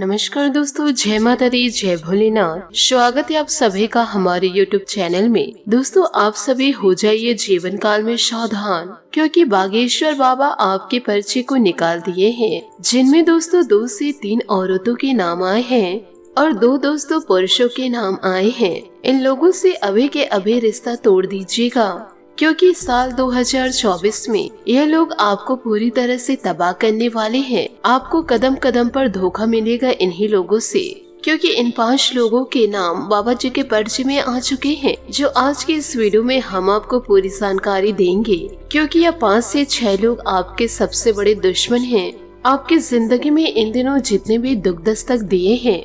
नमस्कार दोस्तों, जय माता दी, जय भोलेनाथ। स्वागत है आप सभी का हमारे YouTube चैनल में। दोस्तों, आप सभी हो जाइए जीवन काल में सावधान, क्योंकि बागेश्वर बाबा आपके पर्चे को निकाल दिए हैं, जिनमें दोस्तों 2 से 3 औरतों के नाम आए हैं और 2 दोस्तों पुरुषों के नाम आए हैं। इन लोगों से अभी के अभी रिश्ता तोड़ दीजिएगा, क्योंकि साल 2024 में यह लोग आपको पूरी तरह से तबाह करने वाले हैं। आपको कदम कदम पर धोखा मिलेगा इन्हीं लोगों से, क्योंकि इन 5 लोगों के नाम बाबा जी के पर्चे में आ चुके हैं, जो आज की इस वीडियो में हम आपको पूरी जानकारी देंगे। क्योंकि यह 5 से 6 लोग आपके सबसे बड़े दुश्मन हैं। आपकी जिंदगी में इन दिनों जितने भी दुख दस्तक दिए हैं,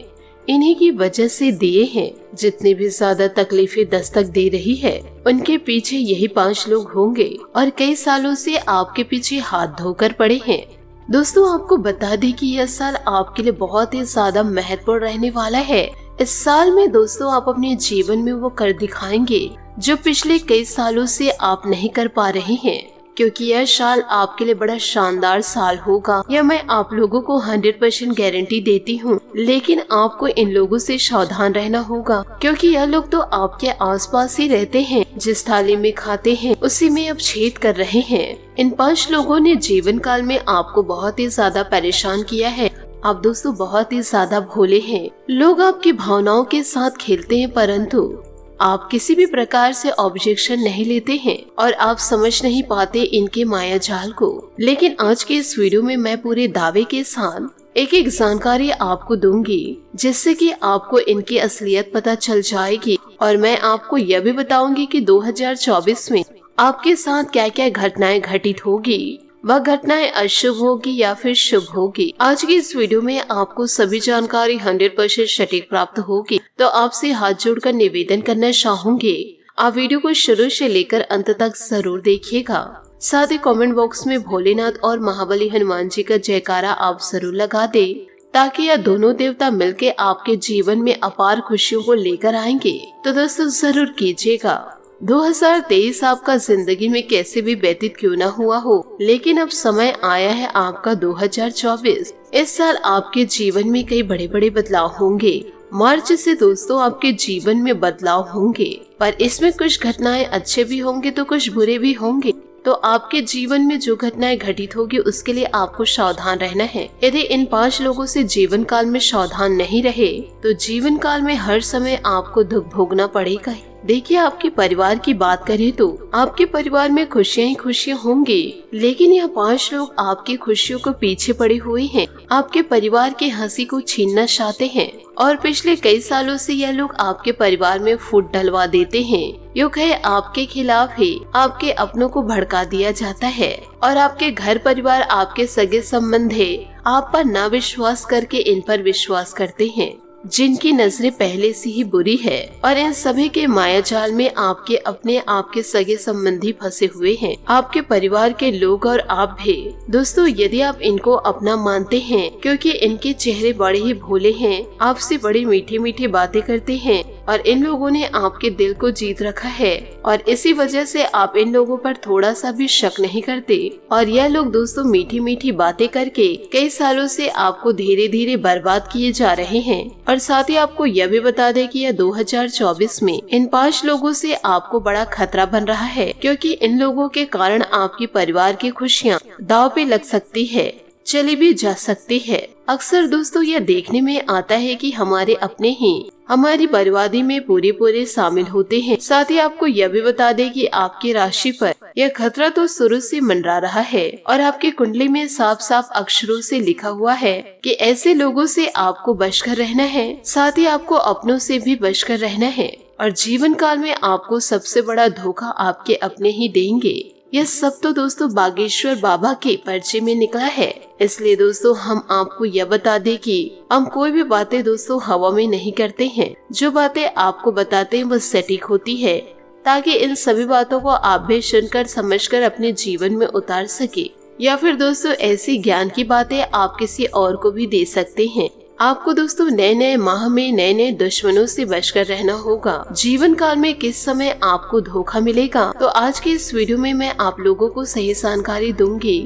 इन्हीं की वजह से दिए हैं। जितनी भी ज्यादा तकलीफें दस्तक दे रही है, उनके पीछे यही 5 लोग होंगे और कई सालों से आपके पीछे हाथ धोकर पड़े हैं। दोस्तों, आपको बता दें कि यह साल आपके लिए बहुत ही ज्यादा महत्वपूर्ण रहने वाला है। इस साल में दोस्तों आप अपने जीवन में वो कर दिखाएंगे जो पिछले कई सालों से आप नहीं कर पा रहे हैं, क्योंकि यह साल आपके लिए बड़ा शानदार साल होगा। यह मैं आप लोगों को 100% गारंटी देती हूँ। लेकिन आपको इन लोगों से सावधान रहना होगा, क्योंकि यह लोग तो आपके आसपास ही रहते हैं। जिस थाली में खाते हैं उसी में अब छेद कर रहे हैं। इन 5 लोगों ने जीवन काल में आपको बहुत ही ज्यादा परेशान किया है। आप दोस्तों बहुत ही ज्यादा भोले हैं। लोग आपकी भावनाओं के साथ खेलते हैं, परंतु आप किसी भी प्रकार से ऑब्जेक्शन नहीं लेते हैं और आप समझ नहीं पाते इनके माया जाल को। लेकिन आज के इस वीडियो में मैं पूरे दावे के साथ एक एक जानकारी आपको दूंगी, जिससे कि आपको इनकी असलियत पता चल जाएगी। और मैं आपको यह भी बताऊंगी कि 2024 में आपके साथ क्या क्या घटनाएं घटित होगी। वह घटनाएं अशुभ होगी या फिर शुभ होगी। आज की इस वीडियो में आपको सभी जानकारी 100% सटीक प्राप्त होगी। तो आपसे हाथ जोड़कर निवेदन करना चाहूंगी, आप वीडियो को शुरू से लेकर अंत तक जरूर देखिएगा। साथ ही कमेंट बॉक्स में भोलेनाथ और महाबली हनुमान जी का जयकारा आप जरूर लगा दे, ताकि यह दोनों देवता मिलकर आपके जीवन में अपार खुशियों को लेकर आएंगे। तो दोस्तों जरूर कीजिएगा। 2023 आपका जिंदगी में कैसे भी व्यतीत क्यों ना हुआ हो, लेकिन अब समय आया है आपका 2024। इस साल आपके जीवन में कई बड़े बड़े बदलाव होंगे। मार्च से दोस्तों आपके जीवन में बदलाव होंगे, पर इसमें कुछ घटनाएं अच्छे भी होंगे तो कुछ बुरे भी होंगे। तो आपके जीवन में जो घटनाएं घटित होगी उसके लिए आपको सावधान रहना है। यदि इन 5 लोगों से जीवन काल में सावधान नहीं रहे तो जीवन काल में हर समय आपको दुख भोगना पड़ेगा। देखिए, आपके परिवार की बात करें तो आपके परिवार में खुशियां ही खुशियां होंगी, लेकिन यह 5 लोग आपकी खुशियों को पीछे पड़े हुए हैं। आपके परिवार की हंसी को छीनना चाहते हैं और पिछले कई सालों से यह लोग आपके परिवार में फूट डलवा देते हैं। युग है आपके खिलाफ ही आपके अपनों को भड़का दिया जाता है और आपके घर परिवार, आपके सगे संबंधी आप पर ना विश्वास करके इन पर विश्वास करते हैं, जिनकी नजरें पहले से ही बुरी है। और इन सभी के माया जाल में आपके अपने आपके सगे संबंधी फंसे हुए हैं, आपके परिवार के लोग और आप भी। दोस्तों, यदि आप इनको अपना मानते हैं, क्योंकि इनके चेहरे बड़े ही भोले हैं, आपसे बड़ी मीठी मीठी बातें करते हैं और इन लोगों ने आपके दिल को जीत रखा है और इसी वजह से आप इन लोगों पर थोड़ा सा भी शक नहीं करते। और यह लोग दोस्तों मीठी मीठी बातें करके कई सालों से आपको धीरे धीरे बर्बाद किए जा रहे हैं। और साथ ही आपको यह भी बता दें कि यह 2024 में इन 5 लोगों से आपको बड़ा खतरा बन रहा है, क्योंकि इन लोगों के कारण आपके परिवार की खुशियाँ दांव पे लग सकती है, चली भी जा सकती है। अक्सर दोस्तों यह देखने में आता है कि हमारे अपने ही हमारी बर्बादी में पूरे शामिल होते हैं। साथ ही आपको यह भी बता दें कि आपकी राशि पर यह खतरा तो शुरू से मंडरा रहा है और आपकी कुंडली में साफ साफ अक्षरों से लिखा हुआ है कि ऐसे लोगों से आपको बचकर रहना है। साथ ही आपको अपनों से भी बचकर रहना है और जीवन काल में आपको सबसे बड़ा धोखा आपके अपने ही देंगे। यह सब तो दोस्तों बागेश्वर बाबा के पर्चे में निकला है। इसलिए दोस्तों हम आपको यह बता दें कि हम कोई भी बातें दोस्तों हवा में नहीं करते हैं। जो बातें आपको बताते हैं वो सटीक होती है, ताकि इन सभी बातों को आप भी सुनकर समझकर अपने जीवन में उतार सके। या फिर दोस्तों ऐसी ज्ञान की बातें आप किसी और को भी दे सकते हैं। आपको दोस्तों नए नए माह में नए नए दुश्मनों से बचकर रहना होगा। जीवन काल में किस समय आपको धोखा मिलेगा, तो आज के इस वीडियो में मैं आप लोगों को सही जानकारी दूंगी।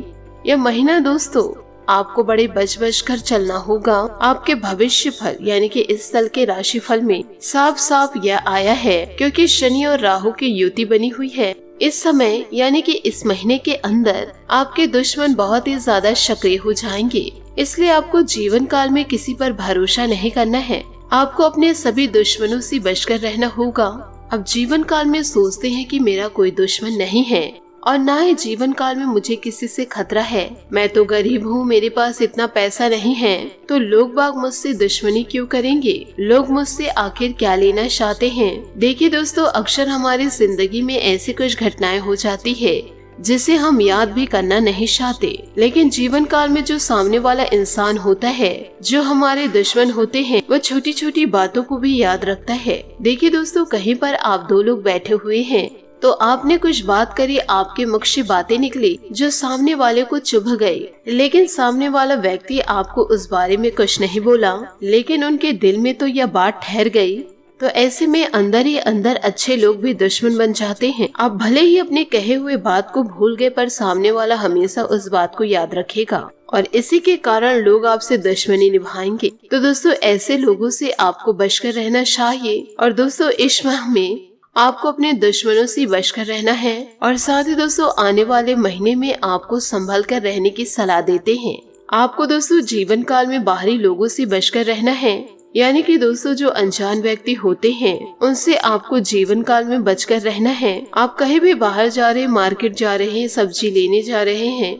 यह महीना दोस्तों आपको बड़े बच बच कर चलना होगा। आपके भविष्य फल यानी कि इस साल के राशि फल में साफ साफ यह आया है, क्योंकि शनि और राहु की युति बनी हुई है। इस समय यानी कि इस महीने के अंदर आपके दुश्मन बहुत ही ज्यादा सक्रिय हो जाएंगे, इसलिए आपको जीवन काल में किसी पर भरोसा नहीं करना है। आपको अपने सभी दुश्मनों से बचकर रहना होगा। अब जीवन काल में सोचते हैं कि मेरा कोई दुश्मन नहीं है और ना ही जीवन काल में मुझे किसी से खतरा है, मैं तो गरीब हूँ, मेरे पास इतना पैसा नहीं है, तो लोग बाग मुझसे दुश्मनी क्यों करेंगे, लोग मुझसे आखिर क्या लेना चाहते हैं। देखिए दोस्तों, अक्सर हमारी जिंदगी में ऐसी कुछ घटनाएं हो जाती है जिसे हम याद भी करना नहीं चाहते, लेकिन जीवन काल में जो सामने वाला इंसान होता है, जो हमारे दुश्मन होते हैं, वह छोटी छोटी बातों को भी याद रखता है। देखिए दोस्तों, कहीं पर आप दो लोग बैठे हुए हैं तो आपने कुछ बात करी, आपके मुख से बातें निकली जो सामने वाले को चुभ गई, लेकिन सामने वाला व्यक्ति आपको उस बारे में कुछ नहीं बोला, लेकिन उनके दिल में तो यह बात ठहर गई। तो ऐसे में अंदर ही अंदर अच्छे लोग भी दुश्मन बन जाते हैं। आप भले ही अपने कहे हुए बात को भूल गए, पर सामने वाला हमेशा उस बात को याद रखेगा और इसी के कारण लोग आपसे दुश्मनी निभाएंगे। तो दोस्तों, ऐसे लोगों से आपको बचकर रहना चाहिए। और दोस्तों, इस माह में आपको अपने दुश्मनों से बचकर रहना है और साथ ही दोस्तों आने वाले महीने में आपको संभल कर रहने की सलाह देते हैं। आपको दोस्तों जीवन काल में बाहरी लोगों से बचकर रहना है, यानी कि दोस्तों जो अनजान व्यक्ति होते हैं उनसे आपको जीवन काल में बचकर रहना है। आप कहीं भी बाहर जा रहे हैं, मार्केट जा रहे हैं, सब्जी लेने जा रहे हैं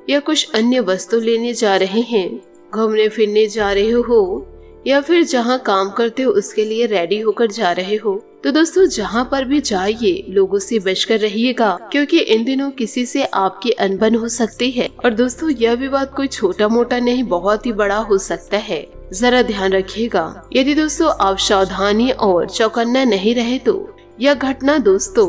या कुछ अन्य वस्तु लेने जा रहे हैं, घूमने फिरने जा रहे हो या फिर जहाँ काम करते हो उसके लिए रेडी होकर जा रहे हो, तो दोस्तों जहाँ पर भी जाइए लोगों से बचकर रहिएगा, क्योंकि इन दिनों किसी से आपकी अनबन हो सकती है। और दोस्तों यह विवाद कोई छोटा मोटा नहीं, बहुत ही बड़ा हो सकता है, जरा ध्यान रखिएगा। यदि दोस्तों आप सावधानी और चौकन्ना नहीं रहे तो यह घटना दोस्तों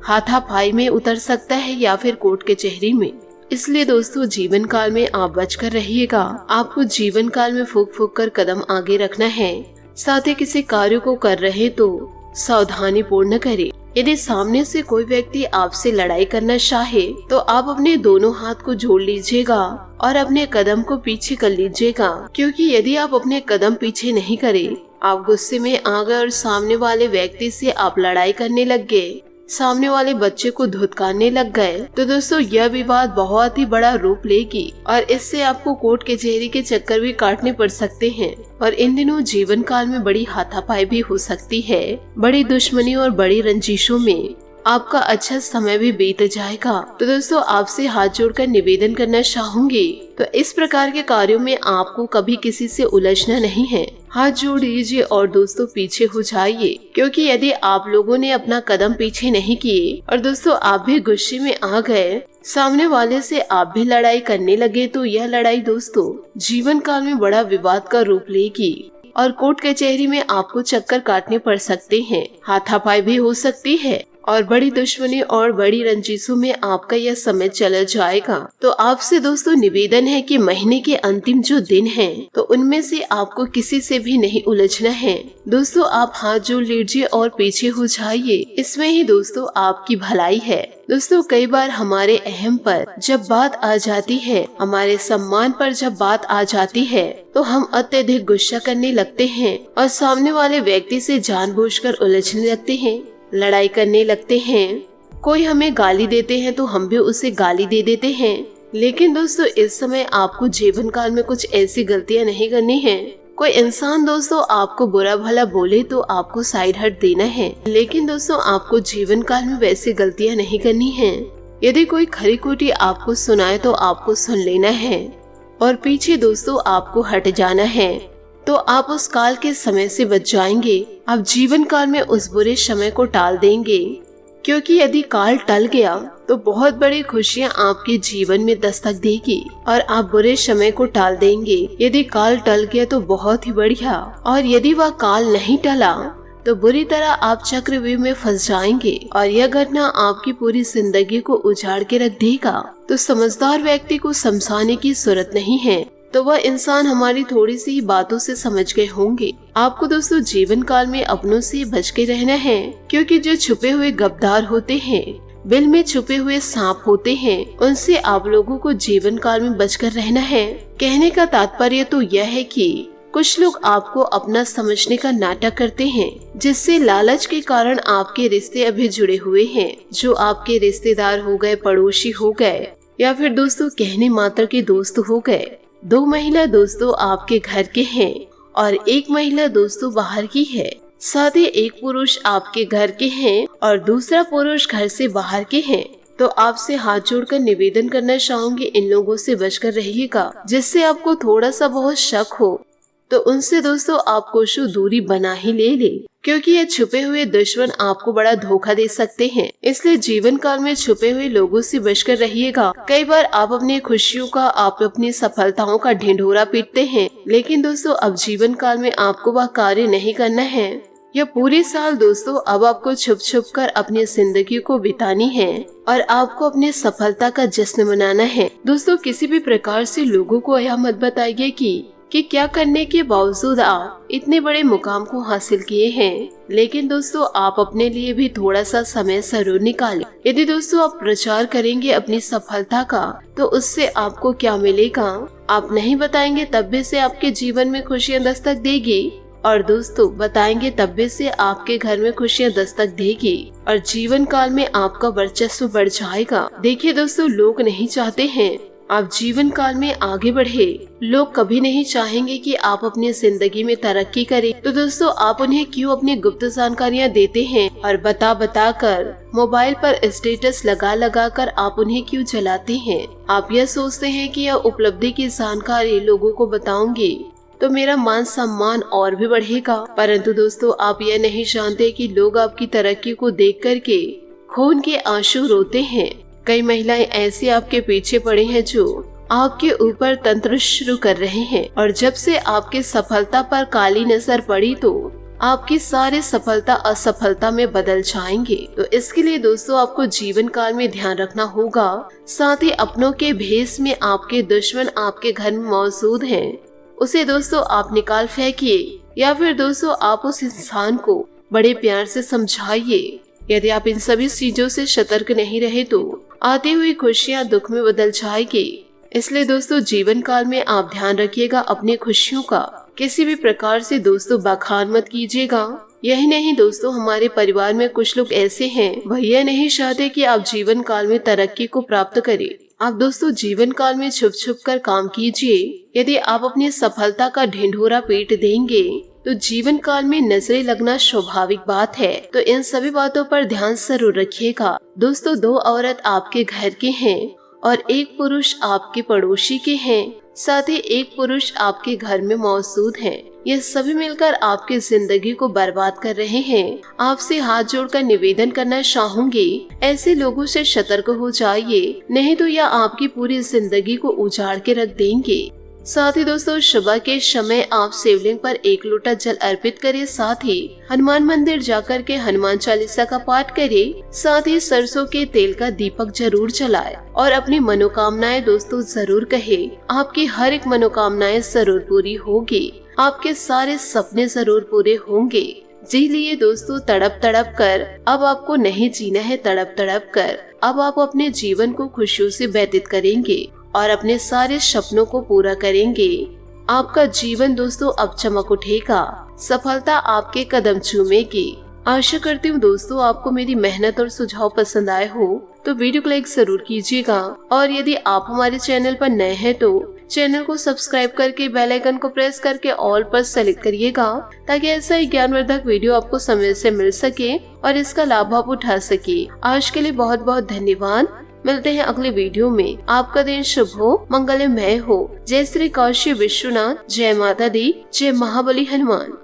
हाथापाई में उतर सकता है या फिर कोर्ट कचहरी में। इसलिए दोस्तों जीवन काल में आप बचकर रहिएगा। आपको जीवन काल में फूक फूक कर कदम आगे रखना है। साथ ही किसी कार्य को कर रहे तो सावधानी पूर्ण करें। यदि सामने से कोई व्यक्ति आपसे लड़ाई करना चाहे तो आप अपने दोनों हाथ को जोड़ लीजिएगा और अपने कदम को पीछे कर लीजिएगा, क्योंकि यदि आप अपने कदम पीछे नहीं करें, आप गुस्से में आ गए और सामने वाले व्यक्ति से आप लड़ाई करने लग गए, सामने वाले बच्चे को धुतकारने लग गए, तो दोस्तों यह विवाद बहुत ही बड़ा रूप लेगी और इससे आपको कोर्ट कचहरी के चक्कर भी काटने पड़ सकते हैं। और इन दिनों जीवन काल में बड़ी हाथापाई भी हो सकती है। बड़ी दुश्मनी और बड़ी रंजिशों में आपका अच्छा समय भी बीत जाएगा। तो दोस्तों आपसे हाथ जोड़कर निवेदन करना चाहूंगी, तो इस प्रकार के कार्यों में आपको कभी किसी से उलझना नहीं है। हाथ जोड़ लीजिए और दोस्तों पीछे हो जाइए, क्योंकि यदि आप लोगों ने अपना कदम पीछे नहीं किए और दोस्तों आप भी गुस्से में आ गए, सामने वाले से आप भी लड़ाई करने लगे, तो यह लड़ाई दोस्तों जीवन काल में बड़ा विवाद का रूप लेगी और कोर्ट कचहरी में आपको चक्कर काटने पड़ सकते हैं, हाथापाई भी हो सकती है और बड़ी दुश्मनी और बड़ी रंजिशों में आपका यह समय चला जाएगा। तो आपसे दोस्तों निवेदन है कि महीने के अंतिम जो दिन हैं, तो उनमें से आपको किसी से भी नहीं उलझना है। दोस्तों आप हाथ जोड़ लीजिए और पीछे हो जाइए, इसमें ही दोस्तों आपकी भलाई है। दोस्तों कई बार हमारे अहम पर जब बात आ जाती है, हमारे सम्मान पर जब बात आ जाती है, तो हम अत्यधिक गुस्सा करने लगते हैं और सामने वाले व्यक्ति से जानबूझकर उलझने लगते हैं, लड़ाई करने लगते हैं। कोई हमें गाली देते हैं तो हम भी उसे गाली दे देते हैं। लेकिन दोस्तों इस समय आपको जीवन काल में कुछ ऐसी गलतियां नहीं करनी है। कोई इंसान दोस्तों आपको बुरा भला बोले तो आपको साइड हट देना है, लेकिन दोस्तों आपको जीवन काल में वैसी गलतियां नहीं करनी है। यदि कोई खरी खोटी आपको सुनाए तो आपको सुन लेना है और पीछे दोस्तों आपको हट जाना है, तो आप उस काल के समय से बच जाएंगे। आप जीवन काल में उस बुरे समय को टाल देंगे, क्योंकि यदि काल टल गया तो बहुत बड़ी खुशियां आपके जीवन में दस्तक देगी और आप बुरे समय को टाल देंगे। यदि काल टल गया तो बहुत ही बढ़िया, और यदि वह काल नहीं टला तो बुरी तरह आप चक्रव्यूह में फंस जाएंगे और यह घटना आपकी पूरी जिंदगी को उजाड़ के रख देगा। तो समझदार व्यक्ति को समझाने की जरूरत नहीं है, तो वह इंसान हमारी थोड़ी सी ही बातों से समझ गए होंगे। आपको दोस्तों जीवन काल में अपनों से बच के रहना है, क्योंकि जो छुपे हुए गद्दार होते हैं, बिल में छुपे हुए सांप होते हैं, उनसे आप लोगों को जीवन काल में बचकर रहना है। कहने का तात्पर्य तो यह है कि कुछ लोग आपको अपना समझने का नाटक करते हैं, जिससे लालच के कारण आपके रिश्ते अभी जुड़े हुए हैं, जो आपके रिश्तेदार हो गए, पड़ोसी हो गए, या फिर दोस्तों कहने मात्र के दोस्त हो गए। 2 महिला दोस्तों आपके घर के हैं और 1 महिला दोस्तों बाहर की है। साथ ही 1 पुरुष आपके घर के हैं और दूसरा पुरुष घर से बाहर के हैं। तो आपसे हाथ जोड़कर निवेदन करना चाहूंगी, इन लोगों से बचकर रहिएगा। जिससे आपको थोड़ा सा बहुत शक हो तो उनसे दोस्तों आप कोशिश दूरी बना ही ले, क्योंकि ये छुपे हुए दुश्मन आपको बड़ा धोखा दे सकते हैं। इसलिए जीवन काल में छुपे हुए लोगों से बचकर रहिएगा। कई बार आप अपनी खुशियों का, आप अपनी सफलताओं का ढिंढोरा पीटते हैं, लेकिन दोस्तों अब जीवन काल में आपको वह कार्य नहीं करना है। यह पूरे साल दोस्तों अब आपको छुप छुप कर अपनी जिंदगी को बितानी है और आपको अपने सफलता का जश्न मनाना है। दोस्तों किसी भी प्रकार से लोगों को यह मत बताइए कि क्या करने के बावजूद आप इतने बड़े मुकाम को हासिल किए हैं, लेकिन दोस्तों आप अपने लिए भी थोड़ा सा समय जरूर निकालें। यदि दोस्तों आप प्रचार करेंगे अपनी सफलता का तो उससे आपको क्या मिलेगा आप नहीं बताएंगे, तब भी से आपके जीवन में खुशियां दस्तक देगी, और दोस्तों बताएंगे तब भी से आपके घर में खुशियां दस्तक देगी और जीवन काल में आपका वर्चस्व बढ़ जाएगा। देखिए दोस्तों, लोग नहीं चाहते हैं आप जीवन काल में आगे बढ़े। लोग कभी नहीं चाहेंगे कि आप अपनी जिंदगी में तरक्की करें। तो दोस्तों आप उन्हें क्यों अपनी गुप्त जानकारियाँ देते हैं और बता कर मोबाइल पर स्टेटस लगा कर आप उन्हें क्यों जलाते हैं। आप यह सोचते हैं कि यह उपलब्धि की जानकारी लोगों को बताऊंगी तो मेरा मान सम्मान और भी बढ़ेगा, परंतु दोस्तों आप यह नहीं जानते कि लोग आपकी तरक्की को देख करके खून के आंसू रोते हैं। कई महिलाएं ऐसी आपके पीछे पड़ी हैं जो आपके ऊपर तंत्र शुरू कर रहे हैं, और जब से आपके सफलता पर काली नजर पड़ी तो आपकी सारी सफलता असफलता में बदल जाएंगे। तो इसके लिए दोस्तों आपको जीवन काल में ध्यान रखना होगा। साथ ही अपनों के भेष में आपके दुश्मन आपके घर में मौजूद हैं, उसे दोस्तों आप निकाल फेंकिए, या फिर दोस्तों आप उस इंसान को बड़े प्यार से समझाइए। यदि आप इन सभी चीजों से सतर्क नहीं रहे तो आती हुई खुशियां दुख में बदल जाएगी। इसलिए दोस्तों जीवन काल में आप ध्यान रखिएगा अपनी खुशियों का, किसी भी प्रकार से दोस्तों बखान मत कीजिएगा। यही नहीं दोस्तों, हमारे परिवार में कुछ लोग ऐसे हैं भैया नहीं चाहते कि आप जीवन काल में तरक्की को प्राप्त करें। आप दोस्तों जीवन काल में छुप छुप कर काम कीजिए। यदि आप अपनी सफलता का ढिंढोरा पीट देंगे तो जीवन काल में नजरें लगना स्वाभाविक बात है। तो इन सभी बातों पर ध्यान जरूर रखिएगा। दोस्तों 2 औरत आपके घर के हैं और 1 पुरुष आपके पड़ोसी के हैं, साथ ही 1 पुरुष आपके घर में मौजूद है। ये सभी मिलकर आपकी जिंदगी को बर्बाद कर रहे हैं। आपसे हाथ जोड़कर निवेदन करना चाहूंगी, ऐसे लोगों से सतर्क हो जाइए, नहीं तो यह आपकी पूरी जिंदगी को उजाड़ के रख देंगे। साथ ही दोस्तों सुबह के समय आप शिवलिंग पर 1 लोटा जल अर्पित करें, साथ ही हनुमान मंदिर जाकर के हनुमान चालीसा का पाठ करें, साथ ही सरसों के तेल का दीपक जरूर जलाएं और अपनी मनोकामनाएं दोस्तों जरूर कहें। आपकी हर एक मनोकामनाएं जरूर पूरी होगी, आपके सारे सपने जरूर पूरे होंगे। जी लिए दोस्तों तड़प कर अब आपको नहीं जीना है, तड़प कर अब आप अपने जीवन को खुशियों से व्यतीत करेंगे और अपने सारे सपनों को पूरा करेंगे। आपका जीवन दोस्तों अब चमक उठेगा, सफलता आपके कदम चूमेगी। आशा करती हूँ दोस्तों आपको मेरी मेहनत और सुझाव पसंद आए हो तो वीडियो को लाइक जरूर कीजिएगा, और यदि आप हमारे चैनल पर नए हैं तो चैनल को सब्सक्राइब करके बेल आइकन को प्रेस करके ऑल पर सेलेक्ट करिएगा, ताकि ऐसा ही ज्ञानवर्धक वीडियो आपको समय से मिल सके और इसका लाभ आप उठा सके। आज के लिए बहुत बहुत धन्यवाद। मिलते हैं अगले वीडियो में। आपका दिन शुभ हो, मंगलमय हो। जय श्री काशी विश्वनाथ, जय माता दी, जय महाबली हनुमान।